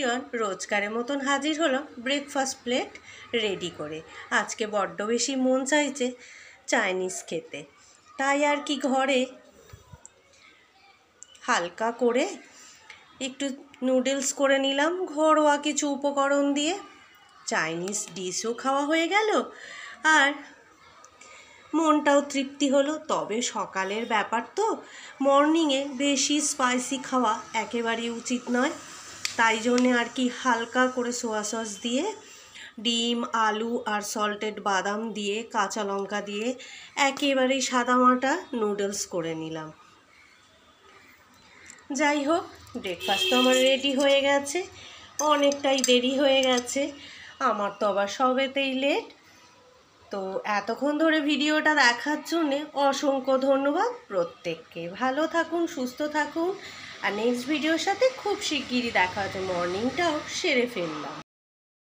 Everyone, রোজকারের মতন হাজির হলাম ব্রেকফাস্ট প্লেট রেডি করে। আজকে বড্ড বেশি মন চাইছে চাইনিজ খেতে, তাই আর কি ঘরে হালকা করে একটু নুডলস করে নিলাম ঘরোয়া কিছু উপকরণ দিয়ে। চাইনিজ ডিশও খাওয়া হয়ে গেল আর মনটাও তৃপ্তি হলো। তবে সকালের ব্যাপার তো, মর্নিংয়ে বেশি স্পাইসি খাওয়া একেবারেই উচিত নয়, তাই জন্যে আর কি হালকা করে সোয়া সস দিয়ে, ডিম, আলু আর সল্টেড বাদাম দিয়ে, কাঁচা লঙ্কা দিয়ে একেবারেই সাদামাটা নুডলস করে নিলাম। যাই হোক, ব্রেকফাস্ট তো আমার রেডি হয়ে গেছে, অনেকটাই দেরি হয়ে গেছে, আমার তো আবার সবেতেই লেট। তো এতক্ষণ ধরে ভিডিওটা দেখার জন্যে অসংখ্য ধন্যবাদ প্রত্যেককে। ভালো থাকুন, সুস্থ থাকুন, আর নেক্সট ভিডিওর সাথে খুব শিগগিরই দেখা হচ্ছে। মর্নিংটাও সেরে ফেললাম।